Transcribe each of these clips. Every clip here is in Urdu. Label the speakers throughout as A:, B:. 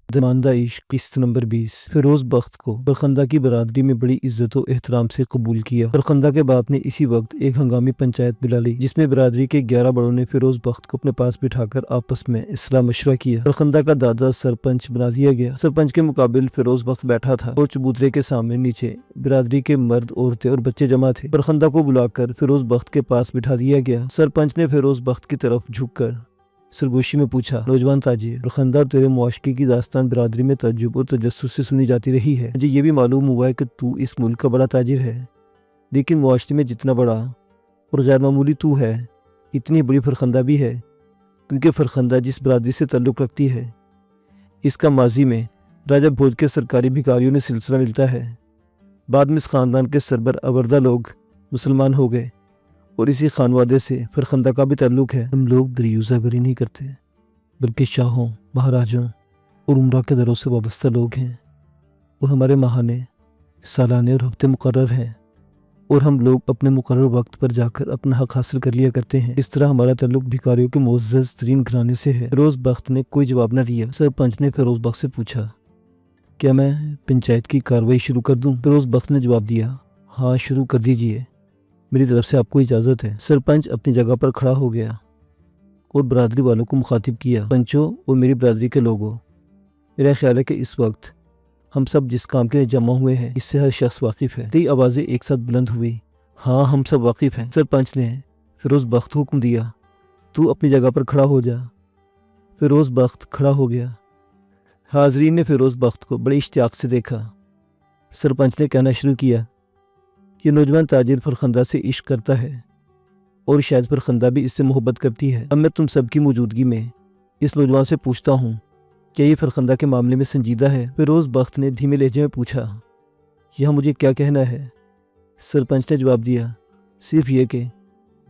A: زماندہ عشق قسط نمبر 20۔ فیروز بخت کو فرخندہ کی برادری میں بڑی عزت و احترام سے قبول کیا۔ فرخندہ کے باپ نے اسی وقت ایک ہنگامی پنچایت بلا لی جس میں برادری کے 11 بڑوں نے فیروز بخت کو اپنے پاس بٹھا کر آپس میں اصلاح مشورہ کیا۔ فرخندہ کا دادا سرپنچ بنا دیا گیا۔ سرپنچ کے مقابل فیروز بخت بیٹھا تھا اور چبوترے کے سامنے نیچے برادری کے مرد، عورتیں اور بچے جمع تھے۔ فرخندہ کو بلا کر فیروز بخت کے پاس بٹھا دیا گیا۔ سرپنچ نے فیروز بخت کی طرف جھک کر سرگوشی میں پوچھا، نوجوان تاجر، فرخندہ تیرے معاشقے کی داستان برادری میں تعجب اور تجسس سے سنی جاتی رہی ہے۔ مجھے یہ بھی معلوم ہوا ہے کہ تو اس ملک کا بڑا تاجر ہے، لیکن معاشرے میں جتنا بڑا اور غیر معمولی تو ہے، اتنی بڑی فرخندہ بھی ہے، کیونکہ فرخندہ جس برادری سے تعلق رکھتی ہے اس کا ماضی میں راجہ بھوج کے سرکاری بھکاریوں نے سلسلہ ملتا ہے۔ بعد میں اس خاندان کے سربراہ لوگ مسلمان ہو گئے اور اسی خانوادے سے فرخندہ کا بھی تعلق ہے۔ ہم لوگ دریوزہ گری نہیں کرتے، بلکہ شاہوں، مہاراجوں اور عمرہ کے دروں سے وابستہ لوگ ہیں، اور ہمارے ماہانے، سالانے اور ہفتے مقرر ہیں، اور ہم لوگ اپنے مقرر وقت پر جا کر اپنا حق حاصل کر لیا کرتے ہیں۔ اس طرح ہمارا تعلق بھکاریوں کے معزز ترین گھرانے سے ہے۔ فیروز بخت نے کوئی جواب نہ دیا۔ سرپنچ نے فیروز بخت سے پوچھا، کیا میں پنچایت کی کارروائی شروع کر دوں؟ فیروز بخت نے جواب دیا، ہاں شروع کر دیجئے، میری طرف سے آپ کو اجازت ہے۔ سرپنچ اپنی جگہ پر کھڑا ہو گیا اور برادری والوں کو مخاطب کیا، پنچوں اور میری برادری کے لوگوں، میرا خیال ہے کہ اس وقت ہم سب جس کام کے جمع ہوئے ہیں اس سے ہر شخص واقف ہے۔ کئی آوازیں ایک ساتھ بلند ہوئی، ہاں ہم سب واقف ہیں۔ سرپنچ نے فیروز بخت کو حکم دیا، تو اپنی جگہ پر کھڑا ہو جا۔ فیروز بخت کھڑا ہو گیا۔ حاضرین نے فیروز بخت کو بڑے اشتیاق سے دیکھا۔ سرپنچ نے کہنا شروع کیا، یہ نوجوان تاجر فرخندہ سے عشق کرتا ہے اور شاید فرخندہ بھی اس سے محبت کرتی ہے۔ اب میں تم سب کی موجودگی میں اس نوجوان سے پوچھتا ہوں، کیا یہ فرخندہ کے معاملے میں سنجیدہ ہے؟ فیروز بخت نے دھیمے لہجے میں پوچھا، یہاں مجھے کیا کہنا ہے؟ سرپنچ نے جواب دیا، صرف یہ کہ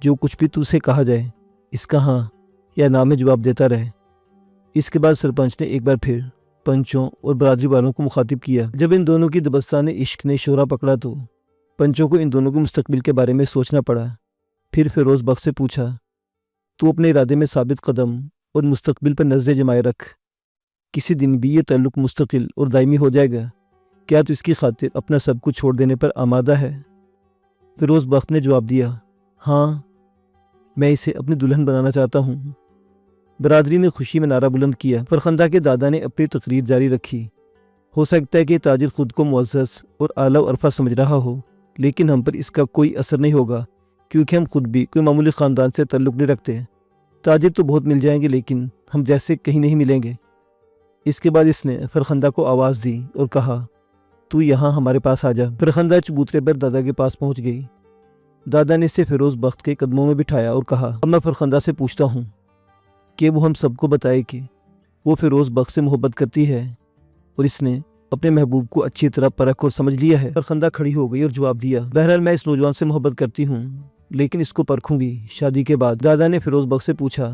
A: جو کچھ بھی تو سے کہا جائے اس کا ہاں یا نہ میں جواب دیتا رہے۔ اس کے بعد سرپنچ نے ایک بار پھر پنچوں اور برادری والوں کو مخاطب کیا۔ جب ان دونوں کی دبستان عشق نے شورا پکڑا تو پنچوں کو ان دونوں کے مستقبل کے بارے میں سوچنا پڑا۔ پھر فیروز بخت سے پوچھا، تو اپنے ارادے میں ثابت قدم اور مستقبل پر نظریں جمائے رکھ، کسی دن بھی یہ تعلق مستقل اور دائمی ہو جائے گا، کیا تو اس کی خاطر اپنا سب کچھ چھوڑ دینے پر آمادہ ہے؟ فیروز بخت نے جواب دیا، ہاں میں اسے اپنی دلہن بنانا چاہتا ہوں۔ برادری نے خوشی میں نعرہ بلند کیا۔ فرخندہ کے دادا نے اپنی تقریر جاری رکھی، ہو سکتا ہے کہ تاجر خود کو معزز اور اعلیٰ و عرفہ سمجھ رہا ہو، لیکن ہم پر اس کا کوئی اثر نہیں ہوگا، کیونکہ ہم خود بھی کوئی معمولی خاندان سے تعلق نہیں رکھتے۔ تاجر تو بہت مل جائیں گے لیکن ہم جیسے کہیں نہیں ملیں گے۔ اس کے بعد اس نے فرخندہ کو آواز دی اور کہا، تو یہاں ہمارے پاس آ جا۔ فرخندہ چبوترے پر دادا کے پاس پہنچ گئی۔ دادا نے اسے فیروز بخت کے قدموں میں بٹھایا اور کہا، اب میں فرخندہ سے پوچھتا ہوں کہ وہ ہم سب کو بتائے کہ وہ فیروز بخت سے محبت کرتی ہے اور اس نے اپنے محبوب کو اچھی طرح پرکھ اور سمجھ لیا ہے۔ فرخندہ کھڑی ہو گئی اور جواب دیا، بہرحال میں اس نوجوان سے محبت کرتی ہوں، لیکن اس کو پرکھوں گی شادی کے بعد۔ دادا نے فیروز بخت سے پوچھا،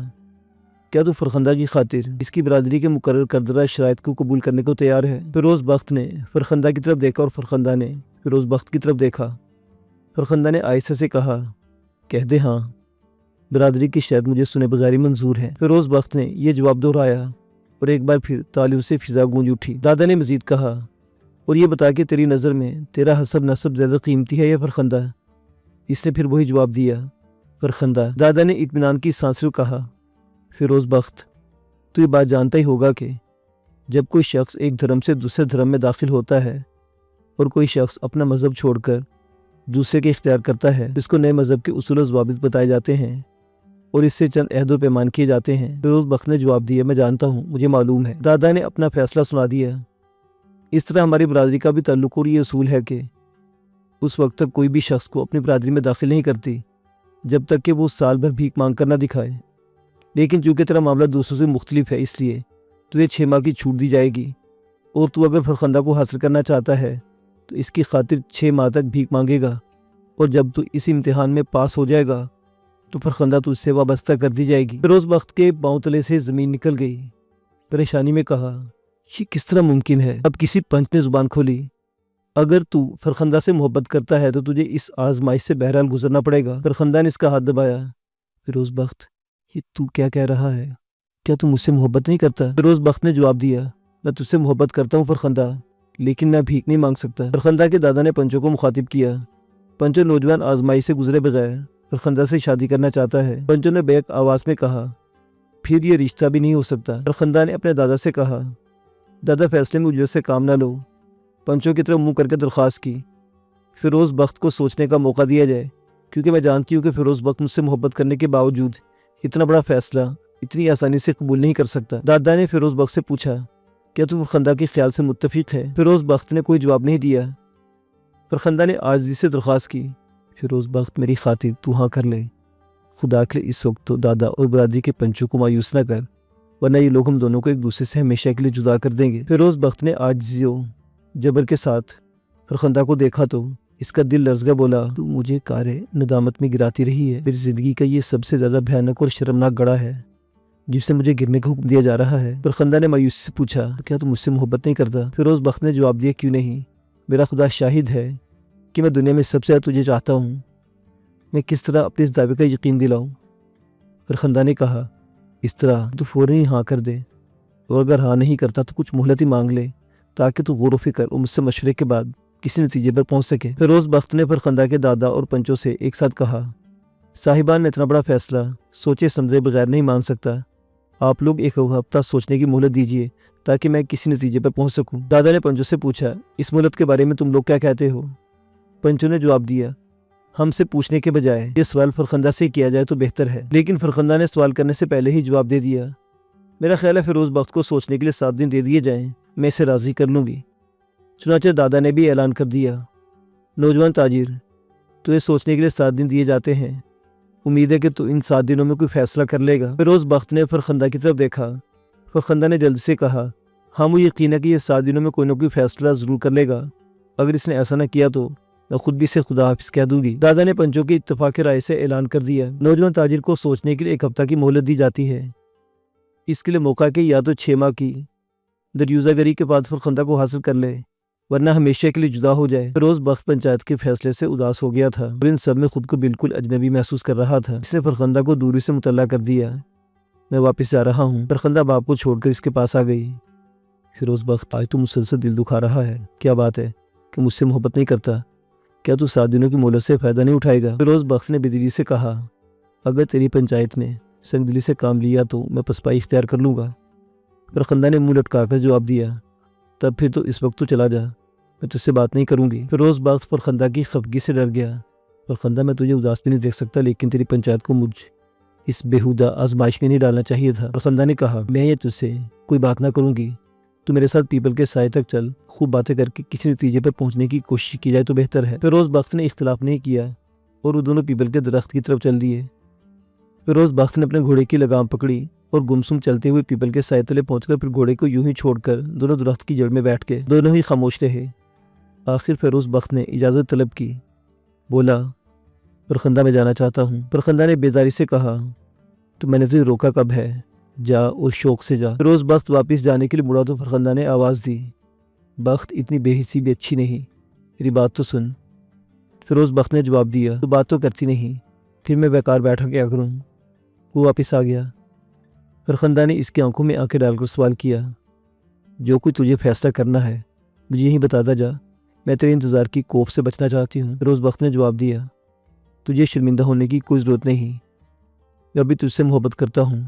A: کیا تو فرخندہ کی خاطر اس کی برادری کے مقرر کردہ شرائط کو قبول کرنے کو تیار ہے؟ فیروز بخت نے فرخندہ کی طرف دیکھا اور فرخندہ نے فیروز بخت کی طرف دیکھا۔ فرخندہ نے آہستہ سے کہا، کہہ دے ہاں، برادری کی شرط مجھے سنے بغیر ہی منظور ہے۔ فیروز بخت نے یہ جواب دہرایا اور ایک بار پھر تالیوں سے فضا گونج اٹھی۔ دادا نے مزید کہا، اور یہ بتا کہ تیری نظر میں تیرا حسب نسب زیادہ قیمتی ہے یا فرخندہ؟ اس نے پھر وہی جواب دیا، فرخندہ۔ دادا نے اطمینان کی سانس سے کہا، فیروز بخت، تو یہ بات جانتا ہی ہوگا کہ جب کوئی شخص ایک دھرم سے دوسرے دھرم میں داخل ہوتا ہے اور کوئی شخص اپنا مذہب چھوڑ کر دوسرے کے اختیار کرتا ہے، اس کو نئے مذہب کے اصول و ضوابط بتائے جاتے ہیں اور اس سے چند عہد و پیمان کیے جاتے ہیں۔ فیروز بخت نے جواب دیا، میں جانتا ہوں، مجھے معلوم ہے۔ دادا نے اپنا فیصلہ سنا دیا، اس طرح ہماری برادری کا بھی تعلق اور یہ اصول ہے کہ اس وقت تک کوئی بھی شخص کو اپنی برادری میں داخل نہیں کرتی جب تک کہ وہ سال بھر بھیک مانگ کر نہ دکھائے، لیکن چونکہ تیرا معاملہ دوسروں سے مختلف ہے اس لیے تجھے 6 ماہ کی چھوٹ دی جائے گی، اور تو اگر فرخندہ کو حاصل کرنا چاہتا ہے تو اس کی خاطر 6 ماہ تک بھیک مانگے گا، اور جب تو اس امتحان میں پاس ہو جائے گا تو فرخندہ تو اس سے وابستہ کر دی جائے گی۔ فیروز بخت کے پاؤں تلے سے زمین نکل گئی۔ پریشانی میں کہا، یہ کس طرح ممکن ہے؟ اب کسی پنچ نے زبان کھولی، اگر تو فرخندہ سے محبت کرتا ہے تو تجھے اس آزمائش سے بہرحال گزرنا پڑے گا۔ فرخندہ نے اس کا ہاتھ دبایا۔ فیروز بخت، یہ تو کیا کہہ رہا ہے؟ کیا تو مجھ سے محبت نہیں کرتا؟ فیروز بخت نے جواب دیا، میں تجھ سے محبت کرتا ہوں فرخندہ، لیکن میں بھیک نہیں مانگ سکتا۔ فرخندہ کے دادا نے پنچو کو مخاطب کیا۔ پنچو نوجوان آزمائی سے گزرے بغیر فرخندہ سے شادی کرنا چاہتا ہے۔ پنچو نے بیک آواز میں کہا، پھر یہ رشتہ بھی نہیں ہو سکتا۔ فرخندہ نے اپنے دادا سے کہا، دادا فیصلے میں اجرت سے کام نہ لو۔ پنچو کی طرف منہ کر کے درخواست کی، فیروز بخت کو سوچنے کا موقع دیا جائے، کیونکہ میں جانتی ہوں کہ فیروز بخت مجھ سے محبت کرنے کے باوجود اتنا بڑا فیصلہ اتنی آسانی سے قبول نہیں کر سکتا۔ دادا نے فیروز بخت سے پوچھا، کیا تم فرخندہ کے خیال سے متفق ہے؟ فیروز بخت نے کوئی جواب نہیں دیا۔ فرخندہ نے عاجزی سے درخواست کی، فیروز بخت میری خاطر تو ہاں کر لے۔ خدا کے لیے اس وقت تو دادا اور برادری کے پنچوں کو مایوس نہ کر، ورنہ یہ لوگ ہم دونوں کو ایک دوسرے سے ہمیشہ کے لیے جدا کر دیں گے۔ فیروز بخت نے عاجزی و جبر کے ساتھ فرخندہ کو دیکھا تو اس کا دل لرز گیا۔ بولا، تو مجھے کار ندامت میں گراتی رہی ہے۔ میری زندگی کا یہ سب سے زیادہ بھیانک اور شرمناک گڑھا ہے جس سے مجھے گرنے کا حکم دیا جا رہا ہے۔ فرخندہ نے مایوسی سے پوچھا، کیا تم مجھ سے محبت نہیں کرتا؟ فیروز بخت نے جواب دیا، کیوں نہیں؟ میرا خدا شاہد ہے کہ میں دنیا میں سب سے زیادہ تجھے چاہتا ہوں۔ میں کس طرح اپنے اس دعوے کا یقین دلاؤں؟ فرخندہ نے کہا، اس طرح تو فوراً ہی ہاں کر دے، اور اگر ہاں نہیں کرتا تو کچھ مہلت ہی مانگ لے تاکہ تو غور و فکر اور مجھ سے مشورے کے بعد کسی نتیجے پر پہنچ سکے۔ فیروز بخت نے فرخندہ کے دادا اور پنچوں سے ایک ساتھ کہا، صاحبان میں اتنا بڑا فیصلہ سوچے سمجھے بغیر نہیں مان سکتا۔ آپ لوگ ایک ہفتہ سوچنے کی مہلت دیجیے تاکہ میں کسی نتیجے پر پہنچ سکوں۔ دادا نے پنچوں سے پوچھا، اس مہلت کے بارے میں تم لوگ کیا کہتے ہو؟ پنچوں نے جواب دیا، ہم سے پوچھنے کے بجائے یہ سوال فرخندہ سے کیا جائے تو بہتر ہے۔ لیکن فرخندہ نے سوال کرنے سے پہلے ہی جواب دے دیا، میرا خیال ہے فیروز بخت کو سوچنے کے لیے 7 دن دے دیے جائیں، میں اسے راضی کر لوں گی۔ چنانچہ دادا نے بھی اعلان کر دیا، نوجوان تاجر، تو یہ سوچنے کے لیے 7 دن دیے جاتے ہیں، امید ہے کہ تو ان 7 دنوں میں کوئی فیصلہ کر لے گا۔ فیروز بخت نے فرخندہ کی طرف دیکھا۔ فرخندہ نے جلد سے کہا، ہاں مجھے یقین ہے کہ یہ 7 دنوں میں کوئی نہ کوئی فیصلہ ضرور کر لے گا۔ اگر اس نے ایسا نہ کیا تو میں خود بھی اسے خدا حافظ کہہ دوں گی۔ دادا نے پنچوں کی اتفاق رائے سے اعلان کر دیا، نوجوان تاجر کو سوچنے کے لیے 1 ہفتہ کی مہلت دی جاتی ہے۔ اس کے لیے موقع کہ یا تو 6 ماہ کی دریوزہ گری کے بعد فرخندہ کو حاصل کر لے، ورنہ ہمیشہ کے لیے جدا ہو جائے۔ فیروز بخت پنچایت کے فیصلے سے اداس ہو گیا تھا اور ان سب میں خود کو بالکل اجنبی محسوس کر رہا تھا۔ اس نے فرخندہ کو دوری سے مطلع کر دیا، میں واپس جا رہا ہوں۔ فرخندہ باپ کو چھوڑ کر اس کے پاس آ گئی۔ فیروز بخت، آج تو مسلسل دل دکھا رہا ہے، کیا بات ہے کہ مجھ سے محبت نہیں کرتا؟ کیا تو 7 دنوں کی مہلت سے فائدہ نہیں اٹھائے گا؟ فیروز بخت نے بدلی سے کہا، اگر تیری پنچایت نے سنگ دلی سے کام لیا تو میں پسپائی اختیار کر لوں گا۔ فرخندہ نے منہ لٹکا کر جواب دیا، تب پھر تو اس وقت تو چلا جا، میں تجھ سے بات نہیں کروں گی۔ فیروز بخت فرخندہ کی خفگی سے ڈر گیا۔ فرخندہ، میں تجھے اداس بھی نہیں دیکھ سکتا، لیکن تیری پنچایت کو مجھ اس بیہودہ آزمائش میں نہیں ڈالنا چاہیے تھا۔ فرخندہ نے کہا، میں یہ تجھ سے کوئی بات نہ کروں گی، تو میرے ساتھ پیپل کے سائے تک چل، خوب باتیں کر کے کسی نتیجے پر پہنچنے کی کوشش کی جائے تو بہتر ہے۔ فیروز بخت نے اختلاف نہیں کیا اور وہ دونوں پیپل کے درخت کی طرف چل دیے۔ فیروز بخت نے اپنے گھوڑے کی لگام پکڑی اور گمسم چلتے ہوئے پیپل کے سائے تلے پہنچ کر پھر گھوڑے کو یوں ہی چھوڑ کر دونوں درخت کی جڑ میں بیٹھ کے دونوں ہی خاموش رہے۔ آخر فیروز بخت نے اجازت طلب کی، بولا، فرخندہ میں جانا چاہتا ہوں۔ فرخندہ نے بیزاری سے کہا، تو میں نے تجھے روکا کب ہے؟ جا اور شوق سے جا۔ فیروز بخت واپس جانے کے لیے مڑا تو فرخندہ نے آواز دی، بخت اتنی بے حسی بھی اچھی نہیں، میری بات تو سن۔ فیروز بخت نے جواب دیا، تو بات تو کرتی نہیں، پھر میں بیکار بیٹھا کیا کروں؟ وہ واپس آ گیا۔ فرخندہ نے اس کی آنکھوں میں آنکھیں ڈال کر سوال کیا، جو کچھ تجھے فیصلہ کرنا ہے مجھے یہی بتاتا جا، میں تیرے انتظار کی کوپ سے بچنا چاہتی ہوں۔ فیروز بخت نے جواب دیا، تجھے شرمندہ ہونے کی کوئی ضرورت نہیں، میں ابھی تجھ سے محبت کرتا ہوں،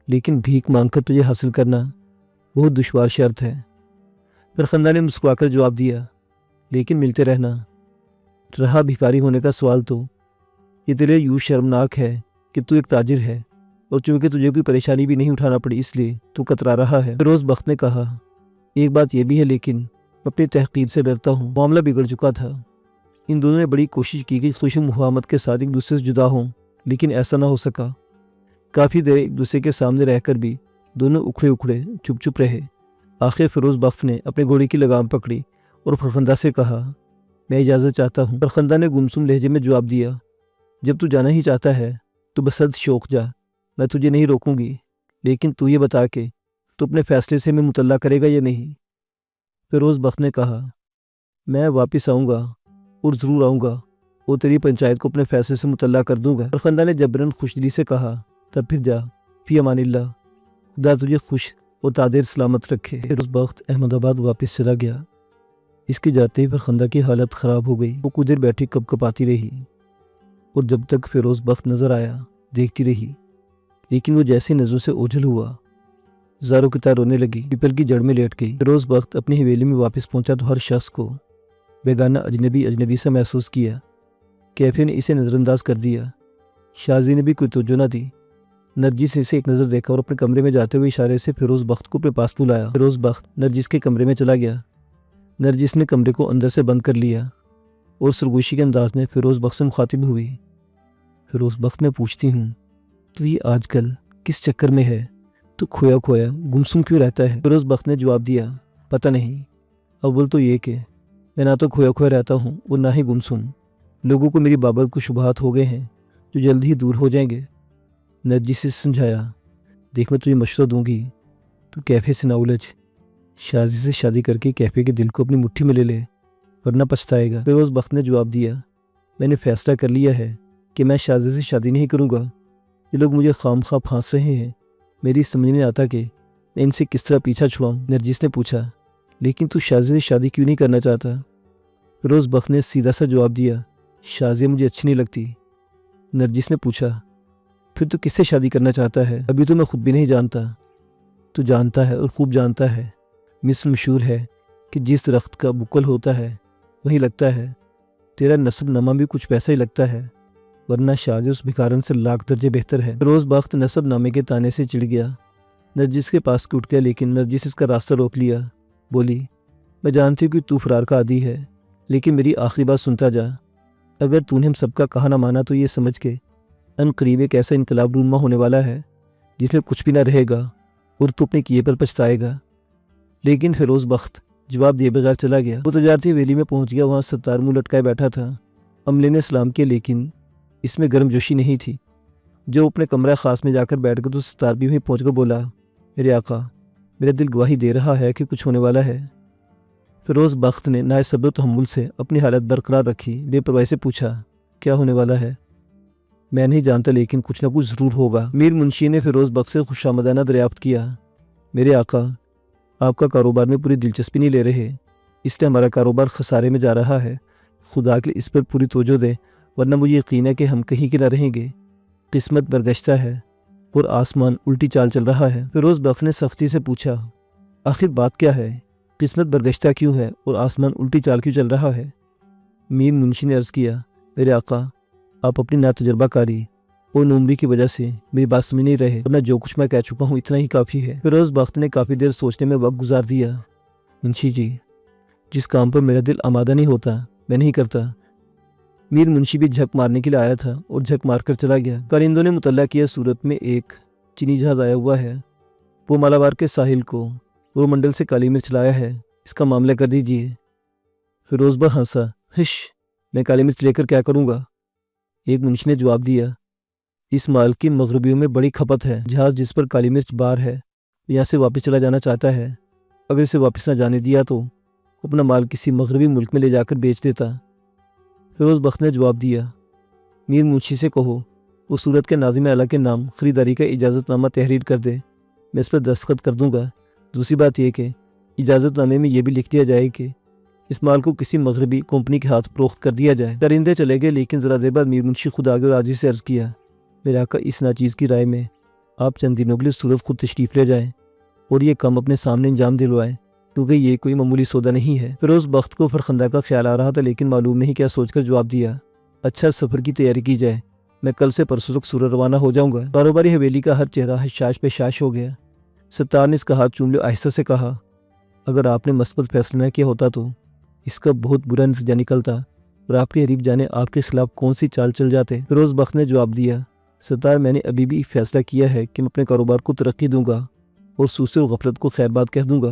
A: لیکن بھیک مانگ کر تجھے حاصل کرنا بہت دشوار شرط ہے۔ فرخندہ نے مسکرا کر جواب دیا، لیکن ملتے رہنا رہا بھکاری ہونے کا سوال تو یہ تیرے یوں شرمناک ہے کہ تو ایک تاجر ہے، اور چونکہ تجھے کوئی پریشانی بھی نہیں اٹھانا پڑی اس لیے تو کترا رہا ہے۔ فیروز بخت نے کہا، ایک بات یہ بھی ہے، لیکن میں اپنی تحقیق سے ڈرتا ہوں۔ معاملہ بگڑ چکا تھا، ان دونوں نے بڑی کوشش کی کہ خوش محمد کے ساتھ ایک دوسرے سے جدا ہوں، لیکن ایسا نہ ہو سکا۔ کافی دیر ایک دوسرے کے سامنے رہ کر بھی دونوں اکھڑے اکھڑے چپ چپ رہے۔ آخر فیروز بخت نے اپنے گھوڑے کی لگام پکڑی اور فرخندہ سے کہا، میں اجازت چاہتا ہوں۔ فرخندہ نے گمسم لہجے میں جواب دیا، جب تو جانا ہی چاہتا ہے تو بصد شوق جا، میں تجھے نہیں روکوں گی، لیکن تو یہ بتا کہ تو اپنے فیصلے سے میں مطلع کرے گا یا نہیں؟ فیروز بخت نے کہا، میں واپس آؤں گا اور ضرور آؤں گا اور تیری پنچایت کو اپنے فیصلے سے مطلع کر دوں گا۔ فرخندہ نے جبراً خوش دلی سے کہا، تب پھر جا، فی امان اللہ، خدا تجھے خوش اور تادیر سلامت رکھے۔ فیروز بخت احمد آباد واپس چلا گیا۔ اس کے جاتے ہی فرخندہ کی حالت خراب ہو گئی۔ وہ کچھ دیر بیٹھی کپ کپاتی رہی اور جب تک فیروز بخت نظر آیا دیکھتی رہی، لیکن وہ جیسے نظروں سے اوجھل ہوا زاروں کی طرح رونے لگی، پیپل کی جڑ میں لیٹ گئی۔ فیروز بخت اپنی حویلی میں واپس پہنچا تو ہر شخص کو بیگانہ اجنبی سا محسوس کیا۔ کیفے نے اسے نظر انداز کر دیا۔ شازی نے بھی کوئی توجہ نہ دی۔ نرجس نے اسے ایک نظر دیکھا اور اپنے کمرے میں جاتے ہوئے اشارے سے فیروز بخت کو اپنے پاس بلایا۔ فیروز بخت نرجس کے کمرے میں چلا گیا۔ نرجس نے کمرے کو اندر سے بند کر لیا اور سرگوشی کے انداز میں فیروز بخت سے مخاطب ہوئی۔ فیروز بخت میں پوچھتی ہوں تو یہ آج کل کس چکر میں ہے؟ تو کھویا گمسم کیوں رہتا ہے؟ فیروز بخت نے جواب دیا، پتہ نہیں، اول تو یہ کہ میں نہ تو کھویا رہتا ہوں اور نہ ہی گمسم۔ لوگوں کو میری بابت کو شبہات ہو گئے ہیں جو جلد ہی دور ہو جائیں گے۔ نرجس سے سمجھایا، دیکھ میں تجھے مشورہ دوں گی تو کیفے سے نہ الجھ، شازی سے شادی کر کے کیفے کے دل کو اپنی مٹھی میں لے لے ورنہ پچھتائے گا۔ فیروز بخت نے جواب دیا، میں نے فیصلہ کر لیا ہے کہ میں شازی سے شادی نہیں کروں گا۔ یہ لوگ مجھے خام خواہ پھانس رہے ہیں، میری سمجھ نہیں آتا کہ میں ان سے کس طرح پیچھا چھڑاؤں۔ نرجس نے پوچھا، لیکن تو شازی سے شادی کیوں نہیں کرنا چاہتا؟ فیروز بخت نے سیدھا سا جواب دیا، شازی مجھے اچھی نہیں لگتی۔ نرجس نے پوچھا، پھر تو کس سے شادی کرنا چاہتا ہے؟ ابھی تو میں خود بھی نہیں جانتا۔ تو جانتا ہے اور خوب جانتا ہے، مثل مشہور ہے کہ جس درخت کا بکل ہوتا ہے وہی لگتا ہے۔ تیرا نسب نامہ بھی کچھ پیسا ہی لگتا ہے، ورنہ شازی اس بھکارن سے لاکھ درجے بہتر ہے۔ فیروز بخت نسب نامے کے تانے سے چڑ گیا، نرجس کے پاس اٹھ گیا، لیکن نرجس اس کا راستہ روک لیا۔ بولی، میں جانتی ہوں کہ تو فرار کا عادی ہے، لیکن میری آخری بات سنتا جا۔ اگر تو نے ہم سب کا کہا نہ مانا تو یہ سمجھ کے ان قریب ایک ایسا انقلاب رونما ہونے والا ہے جس میں کچھ بھی نہ رہے گا اور تو اپنے کیے پر پچھتائے گا۔ لیکن فیروز بخت جواب دیے بغیر چلا گیا۔ وہ تجارتی حویلی میں پہنچ گیا۔ وہاں ستار منہ لٹکائے بیٹھا تھا۔ عملے نے سلام کیا، لیکن اس میں گرم جوشی نہیں تھی۔ جو اپنے کمرہ خاص میں جا کر بیٹھ گیا تو ستار بھی وہیں پہنچ کر بولا، میرے آقا، میرا دل گواہی دے رہا ہے کہ کچھ ہونے والا ہے۔ فیروز بخت نے نائے صبر و تحمل سے اپنی حالت برقرار رکھی، بے پرواہی سے پوچھا، کیا ہونے والا ہے؟ میں نہیں جانتا، لیکن کچھ نہ کچھ ضرور ہوگا۔ میر منشی نے فیروز بخت سے خوشامدانہ دریافت کیا، میرے آقا، آپ کا کاروبار میں پوری دلچسپی نہیں لے رہے، اس لیے ہمارا کاروبار خسارے میں جا رہا ہے۔ خدا کے لیے اس پر پوری توجہ دیں، ورنہ مجھے یقین ہے کہ ہم کہیں کے نہ رہیں گے۔ قسمت برگشتہ ہے اور آسمان الٹی چال چل رہا ہے۔ فیروز بخت نے سختی سے پوچھا، آخر بات کیا ہے؟ قسمت برگشتہ کیوں ہے اور آسمان الٹی چال کیوں چل رہا ہے؟ میر منشی نے عرض کیا، میرے آقا، آپ اپنی ناتجربہ کاری اور نومری کی وجہ سے میری بات سمجھ نہیں رہے، ورنہ جو کچھ میں کہہ چکا ہوں اتنا ہی کافی ہے۔ فیروز بخت نے کافی دیر سوچنے میں وقت گزار دیا۔ منشی جی، جس کام پر میرا دل آمادہ نہیں ہوتا میں نہیں کرتا۔ میر منشی بھی جھک مارنے کے لیے آیا تھا اور جھک مار کر چلا گیا۔ کارندوں نے مطلع کیا، صورت میں ایک چینی جہاز آیا ہوا ہے، وہ مالابار کے ساحل کو وہ منڈل سے کالی مرچ لایا ہے، اس کا معاملہ کر دیجیے۔ فیروز بخت ہنسا، ہش، میں کالی مرچ لے کر کیا کروں گا؟ ایک منشی نے جواب دیا، اس مال کی مغربیوں میں بڑی کھپت ہے۔ جہاز جس پر کالی مرچ بار ہے یہاں سے واپس چلا جانا چاہتا ہے، اگر اسے واپس نہ جانے دیا تو اپنا مال کسی مغربی ملک میں لے جا کر بیچ دیتا۔ فیروز بخت نے جواب دیا، میر منشی سے کہو وہ صورت کے ناظم اعلیٰ کے نام خریداری کا اجازت نامہ تحریر کر دے، میں اس پر دستخط کر دوں گا۔ دوسری بات یہ کہ اجازت نامے میں یہ بھی لکھ دیا جائے کہ اس مال کو کسی مغربی کمپنی کے ہاتھ فروخت کر دیا جائے۔ درندے چلے گئے، لیکن ذرا دیر بعد میر منشی خود آگے اور عاجزی سے عرض کیا، میرے آقا، اس ناچیز کی رائے میں آپ چند دنوں کے لیے صورت خود تشریف لے جائیں اور یہ کام اپنے سامنے انجام دلوائیں، کیونکہ یہ کوئی معمولی سودا نہیں ہے۔ فیروز بخت کو فرخندہ کا خیال آ رہا تھا، لیکن معلوم نہیں کیا سوچ کر جواب دیا، اچھا، سفر کی تیاری کی جائے، میں کل سے پرسوں تک صورت روانہ ہو جاؤں گا۔ کاروباری حویلی کا ہر چہرہ حشاش پیشاش ہو گیا۔ ستار نے اس کا ہاتھ چوم لیا، آہستہ سے کہا، اگر آپ نے مثبت فیصلہ نہ کیا ہوتا تو اس کا بہت برا نتیجہ نکلتا اور آپ کے حریف جانے آپ کے خلاف کون سی چال چل جاتے۔ فیروز بخت نے جواب دیا، ستار، میں نے ابھی بھی فیصلہ کیا ہے کہ میں اپنے کاروبار کو ترقی دوں گا اور سوسے اور غفلت کو خیر بات کہہ دوں گا۔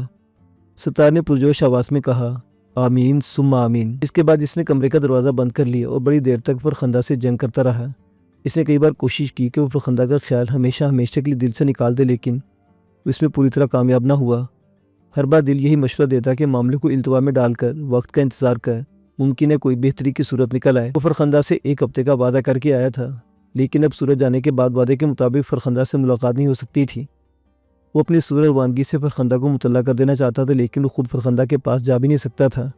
A: ستار نے پرجوش آواز میں کہا، آمین ثم آمین۔ اس کے بعد اس نے کمرے کا دروازہ بند کر لیا اور بڑی دیر تک فرخندہ سے جنگ کرتا رہا۔ اس نے کئی بار کوشش کی کہ وہ فرخندہ کا خیال ہمیشہ کے لیے دل سے نکال دے، لیکن اس میں پوری طرح کامیاب نہ ہوا۔ ہر بار دل یہی مشورہ دیتا کہ معاملے کو التوا میں ڈال کر وقت کا انتظار کر، ممکن ہے کوئی بہتری کی صورت نکل آئے۔ وہ فرخندہ سے 1 ہفتے کا وعدہ کر کے آیا تھا، لیکن اب سورج جانے کے بعد وعدے کے مطابق فرخندہ سے ملاقات نہیں ہو سکتی تھی۔ وہ اپنی سور روانگی سے فرخندہ کو مطلع کر دینا چاہتا تھا، لیکن وہ خود فرخندہ کے پاس جا بھی نہیں سکتا تھا۔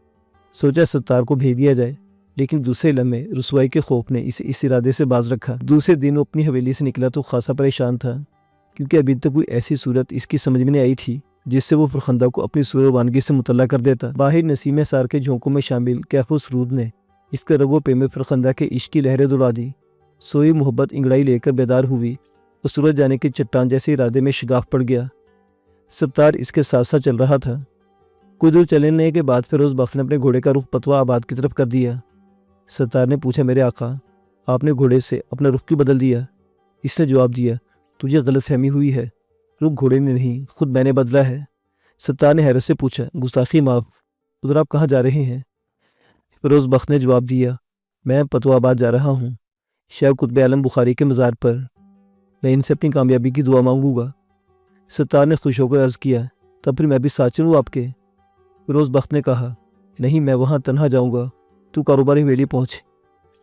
A: سوچا ستار کو بھیج دیا جائے، لیکن دوسرے لمحے رسوائی کے خوف نے اسے اس ارادے سے باز رکھا۔ دوسرے دن وہ اپنی حویلی سے نکلا تو خاصا پریشان تھا، کیونکہ ابھی تک کوئی ایسی صورت اس کی سمجھ میں نہیں آئی تھی جس سے وہ فرخندہ کو اپنی سور روانگی سے مطلع کر دیتا۔ باہر نسیم سار کے جھونکوں میں شامل کیف و سرود نے اس کے رگ و پے میں فرخندہ کے عشق کی لہریں دوڑا دی۔ سوئی محبت انگڑائی لے کر بیدار ہوئی اور سورج جانے کے چٹان جیسے ارادے میں شگاف پڑ گیا۔ ستار اس کے ساتھ ساتھ چل رہا تھا۔ کچھ دور چلنے کے بعد فیروز بخت نے اپنے گھوڑے کا رخ پتوا آباد کی طرف کر دیا۔ ستار نے پوچھا، میرے آقا، آپ نے گھوڑے سے اپنا رخ کیوں بدل دیا؟ اس نے جواب دیا، تجھے غلط فہمی ہوئی ہے، رخ گھوڑے نے نہیں خود میں نے بدلا ہے۔ ستار نے حیرت سے پوچھا، گستاخی معاف، ادھر آپ کہاں جا رہے ہیں؟ فیروز بخت نے جواب دیا، میں پتوا آباد جا رہا ہوں، شیخ قطب عالم بخاری کے مزار پر، میں ان سے اپنی کامیابی کی دعا مانگوں گا۔ ستار نے خوش ہو کر عرض کیا، تب پھر میں بھی ساتھ چلوں آپ کے؟ فیروز بخت نے کہا، نہیں، میں وہاں تنہا جاؤں گا، تو کاروباری حویلی پہنچ،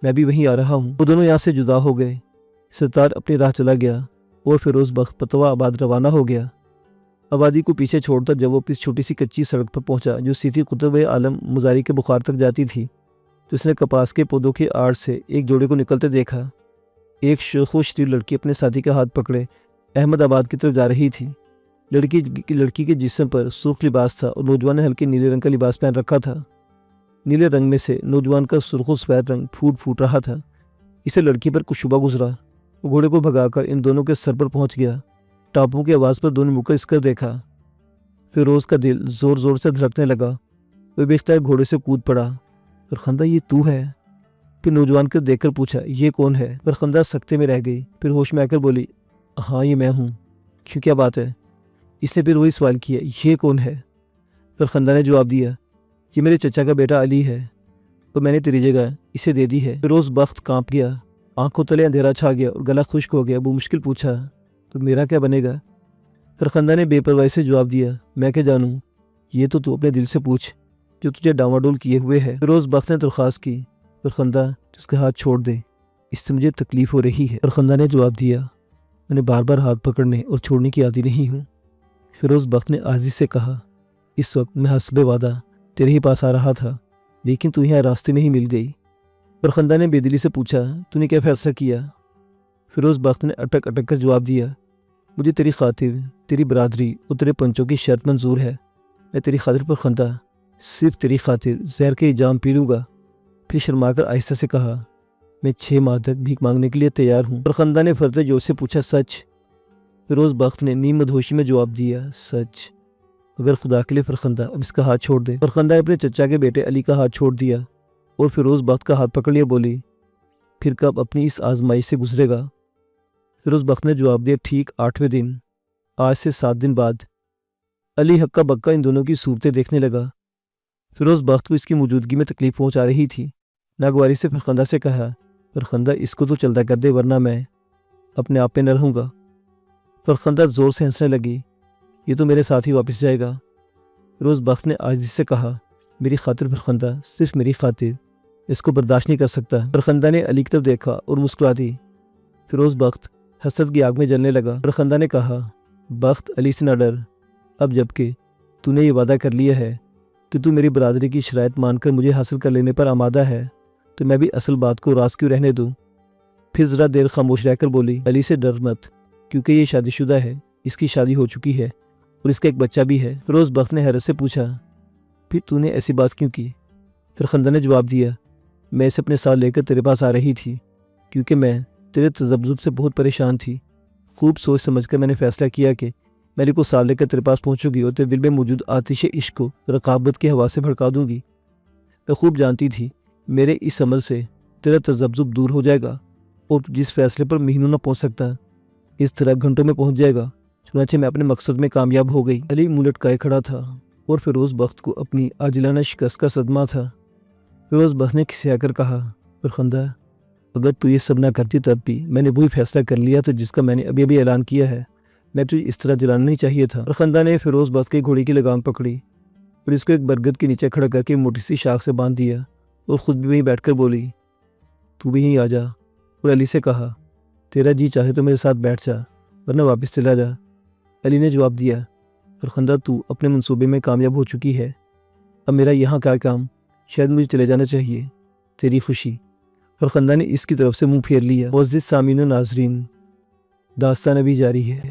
A: میں بھی وہیں آ رہا ہوں۔ وہ دونوں یہاں سے جدا ہو گئے۔ ستار اپنی راہ چلا گیا اور فیروز بخت پتوا آباد روانہ ہو گیا۔ آبادی کو پیچھے چھوڑتا جب وہ اس چھوٹی سی کچی سڑک پر پہنچا جو سیدھی قطب عالم مزاری کے بخار تک جاتی تھی، تو اس نے کپاس کے پودوں کی آڑ سے ایک جوڑے کو نکلتے دیکھا۔ ایک شیخ و شریف لڑکی اپنے ساتھی کا ہاتھ پکڑے احمد آباد کی طرف جا رہی تھی۔ لڑکی کے جسم پر سرخ لباس تھا اور نوجوان نے ہلکے نیلے رنگ کا لباس پہن رکھا تھا۔ نیلے رنگ میں سے نوجوان کا سرخ و سفید رنگ پھوٹ رہا تھا۔ اسے لڑکی پر کچھ شبہ گزرا۔ وہ گھوڑے کو بھگا کر ان دونوں کے سر پر پہنچ گیا۔ ٹاپوں کی آواز پر دونوں مڑ کر اس کر دیکھا۔ فیروز کا دل زور زور سے دھڑکنے لگا۔ وہ بے اختیار گھوڑے سے کود پڑا۔ فرخندہ، یہ تو ہے؟ پھر نوجوان کو دیکھ کر پوچھا، یہ کون ہے؟ فرخندہ سکتے میں رہ گئی، پھر ہوش میں آ کر بولی، ہاں یہ میں ہوں۔ کیوں، کیا بات ہے؟ اس نے پھر وہی سوال کیا، یہ کون ہے؟ فرخندہ نے جواب دیا، یہ میرے چچا کا بیٹا علی ہے اور میں نے تیری جگہ اسے دے دی ہے۔ فیروز بخت کانپ گیا، آنکھوں تلے اندھیرا چھا گیا اور گلا خشک ہو گیا۔ وہ مشکل پوچھا، تو میرا کیا بنے گا؟ فرخندہ نے بے پرواہی سے جواب دیا، میں کیا جانوں، یہ تو اپنے دل سے پوچھ جو تجھے ڈاواڈول کیے ہوئے ہے۔ فیروز بخت نے درخواست کی، فرخندہ اس کا ہاتھ چھوڑ دے، اس سے مجھے تکلیف ہو رہی ہے۔ فرخندہ نے جواب دیا، میں نے بار بار ہاتھ پکڑنے اور چھوڑنے کی عادی نہیں ہوں۔ فیروز بخت نے عاجزی سے کہا، اس وقت میں حسب وعدہ تیرے ہی پاس آ رہا تھا، لیکن تو یہاں راستے میں ہی مل گئی۔ فرخندہ نے بے دلی سے پوچھا، تو نے کیا فیصلہ کیا؟ فیروز بخت نے اٹک اٹک کر جواب دیا، مجھے تیری خاطر، تیری برادری اور تیرے پنچوں کی شرط منظور ہے۔ میں تیری خاطر فرخندہ، صرف تیری خاطر زہر کے جام پی لوں گا۔ پھر شرما کر آہستہ سے کہا، میں 6 ماہ تک بھیک مانگنے کے لیے تیار ہوں۔ فرخندہ نے فرتے جوش سے پوچھا، سچ؟ فیروز بخت نے نیم مدہوشی میں جواب دیا، سچ۔ اگر خدا کے لیے فرخندہ اب اس کا ہاتھ چھوڑ دے۔ فرخندہ نے اپنے چچا کے بیٹے علی کا ہاتھ چھوڑ دیا اور فیروز بخت کا ہاتھ پکڑ لیا، بولی، پھر کب اپنی اس آزمائش سے گزرے گا؟ فیروز بخت نے جواب دیا، ٹھیک 8ویں دن، آج سے 7 دن بعد۔ علی ہکا بکا ان دونوں کی صورتیں دیکھنے لگا۔ فیروز بخت کو اس کی موجودگی میں تکلیف پہنچا رہی تھی۔ ناگواری سے فرخندہ سے کہا، فرخندہ اس کو تو چلتا کر دے ورنہ میں اپنے آپ پہ نہ رہوں گا۔ فرخندہ زور سے ہنسنے لگی، یہ تو میرے ساتھ ہی واپس جائے گا۔ فیروز بخت نے عاجزی سے کہا، میری خاطر فرخندہ، صرف میری خاطر، اس کو برداشت نہیں کر سکتا۔ فرخندہ نے علی کی طرف دیکھا اور مسکرا دی۔ فیروز بخت حسرت کی آگ میں جلنے لگا۔ فرخندہ نے کہا، بخت، علی سے نہ ڈر، اب جب کہ تو نے یہ وعدہ کر لیا ہے کہ تو میری برادری کی شرائط مان کر مجھے حاصل کر لینے پر آمادہ ہے، تو میں بھی اصل بات کو راز کیوں رہنے دوں؟ پھر ذرا دیر خاموش رہ کر بولی، علی سے ڈر مت، کیونکہ یہ شادی شدہ ہے، اس کی شادی ہو چکی ہے اور اس کا ایک بچہ بھی ہے۔ فیروز بخت نے حیرت سے پوچھا، پھر تو نے ایسی بات کیوں کی؟ فرخندہ نے جواب دیا، میں اسے اپنے ساتھ لے کر تیرے پاس آ رہی تھی، کیونکہ میں تیرے تذبذب سے بہت پریشان تھی۔ خوب سوچ سمجھ کر میں نے فیصلہ کیا کہ میں علی کو ساتھ لے کر تیرے پاس پہنچوں گی اور تیرے دل میں موجود آتش عشق کو رقابت کی ہوا سے بھڑکا دوں گی۔ میں خوب جانتی تھی میرے اس عمل سے تیرا تذبذب دور ہو جائے گا اور جس فیصلے پر مہینوں نہ پہنچ سکتا اس طرح گھنٹوں میں پہنچ جائے گا۔ چنانچہ میں اپنے مقصد میں کامیاب ہو گئی۔ علی منہ لٹکائے کھڑا تھا اور فیروز بخت کو اپنی عاجلانہ شکست کا صدمہ تھا۔ فیروز بخت نے کھسیا کر کہا، فرخندہ، اگر تو یہ سب نہ کرتی تب بھی میں نے وہی فیصلہ کر لیا تھا جس کا میں نے ابھی ابھی اعلان کیا ہے۔ میں تجھے اس طرح جلانا نہیں چاہیے تھا۔ فرخندہ نے فیروز بخت کے گھوڑی کی لگام پکڑی اور اس کو ایک برگد کے نیچے کھڑا کر کے موٹی سی شاخ سے باندھ دیا اور خود بھی وہیں بیٹھ کر بولی، تو بھی یہیں آ جا۔ اور علی سے کہا، تیرا جی چاہے تو میرے ساتھ بیٹھ جا ورنہ واپس چلا جا۔ علی نے جواب دیا، فرخندہ تو اپنے منصوبے میں کامیاب ہو چکی ہے، اب میرا یہاں کیا کام؟ شاید مجھے چلے جانا چاہیے۔ تیری خوشی۔ فرخندہ نے اس کی طرف سے منہ پھیر لیا۔ معزز سامعین و ناظرین، داستان ابھی جاری ہے۔